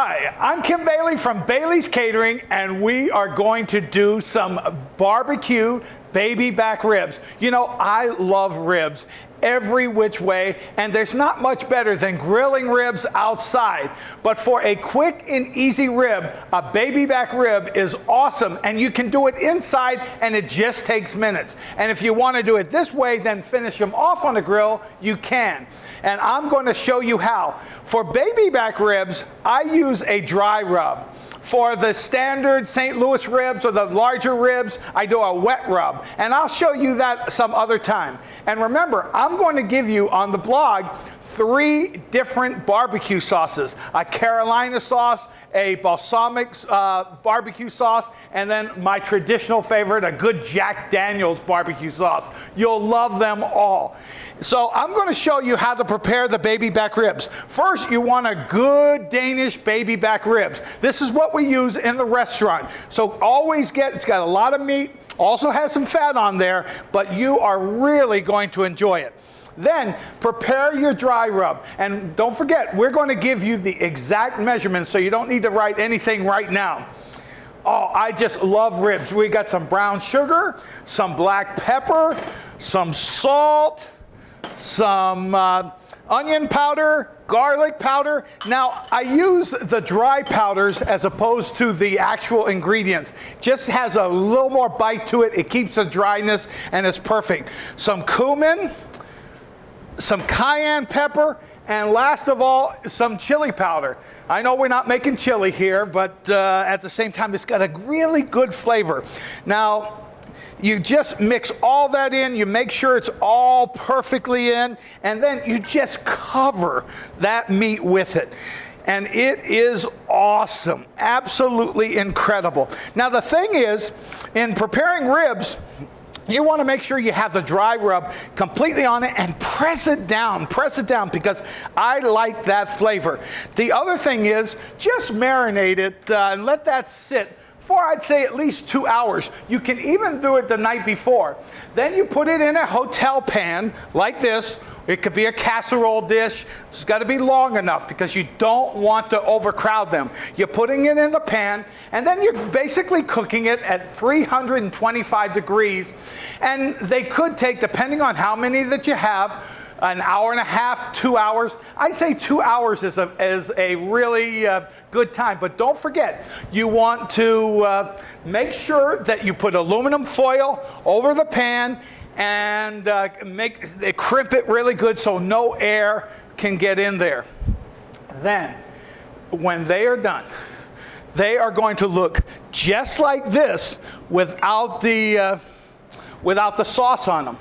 Hi, I'm Kim Bailey from Bailey's Catering, and we are going to do some barbecue baby back ribs. You know, I love ribs every which way, and there's not much better than grilling ribs outside. But for a quick and easy rib, a baby back rib is awesome, and you can do it inside, and it just takes minutes. And if you want to do it this way, then finish them off on the grill, you can. And I'm going to show you how. For baby back ribs, I use a dry rub. For the standard St. Louis ribs or the larger ribs, I do a wet rub. And I'll show you that some other time. And remember, I'm going to give you on the blog 3 different barbecue sauces. A Carolina sauce, a balsamic barbecue sauce, and then my traditional favorite, a good Jack Daniel's barbecue sauce. You'll love them all. So I'm going to show you how to prepare the baby back ribs. First, you want a good Danish baby back ribs. This is what we use in the restaurant. So always it's got a lot of meat, also has some fat on there, but you are really going to enjoy it. Then prepare your dry rub. And don't forget, we're going to give you the exact measurements, so you don't need to write anything right now. Oh, I just love ribs. We got some brown sugar, some black pepper, some salt, some onion powder, garlic powder. Now, I use the dry powders as opposed to the actual ingredients. Just has a little more bite to it. It keeps the dryness, and it's perfect. Some cumin, some cayenne pepper, and last of all, some chili powder. I know we're not making chili here, but at the same time, it's got a really good flavor. Now, you just mix all that in, you make sure it's all perfectly in, and then you just cover that meat with it. And it is awesome, absolutely incredible. Now the thing is, in preparing ribs, you want to make sure you have the dry rub completely on it and press it down because I like that flavor. The other thing is, just marinate it and let that sit for, I'd say, at least 2 hours. You can even do it the night before. Then you put it in a hotel pan like this. It could be a casserole dish. It's got to be long enough because you don't want to overcrowd them. You're putting it in the pan, and then you're basically cooking it at 325 degrees. And they could take, depending on how many that you have, an hour and a half, 2 hours. I'd say 2 hours is a really good time. But don't forget, you want to make sure that you put aluminum foil over the pan and crimp it really good so no air can get in there. Then, when they are done, they are going to look just like this without the sauce on them.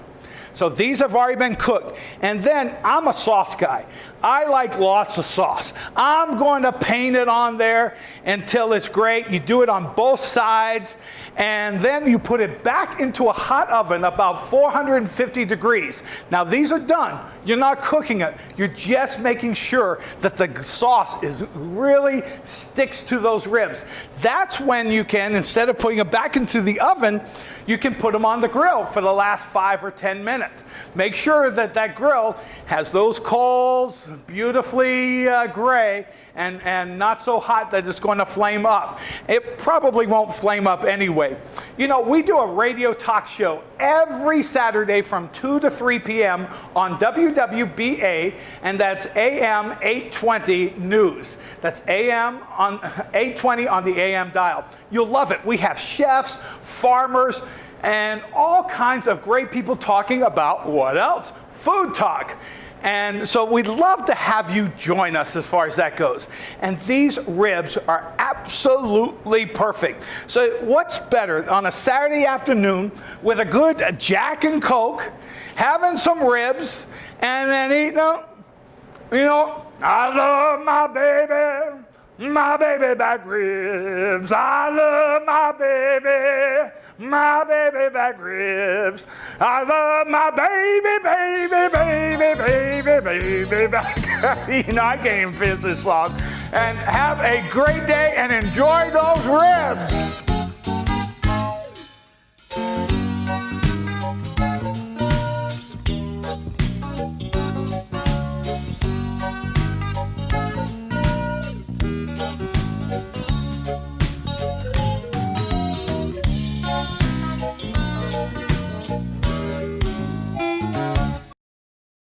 So these have already been cooked. And then I'm a sauce guy. I like lots of sauce. I'm going to paint it on there until it's great. You do it on both sides, and then you put it back into a hot oven about 450 degrees. Now these are done. You're not cooking it. You're just making sure that the sauce really sticks to those ribs. That's when you can, instead of putting it back into the oven, you can put them on the grill for the last 5 or 10 minutes. Make sure that that grill has those coals beautifully gray and not so hot that it's going to flame up. It probably won't flame up anyway. You know, we do a radio talk show every Saturday from 2 to 3 p.m. on WWBA, and that's AM 820 News. That's AM on 820 on the AM dial. You'll love it. We have chefs, farmers, and all kinds of great people talking about what else? Food talk. And so we'd love to have you join us as far as that goes. And these ribs are absolutely perfect. So what's better on a Saturday afternoon with a good Jack and Coke, having some ribs, and then eating them? You know, I love my baby back ribs. I love my baby back ribs. I love my baby back. You know, I can't even finish this song. And have a great day and enjoy those ribs.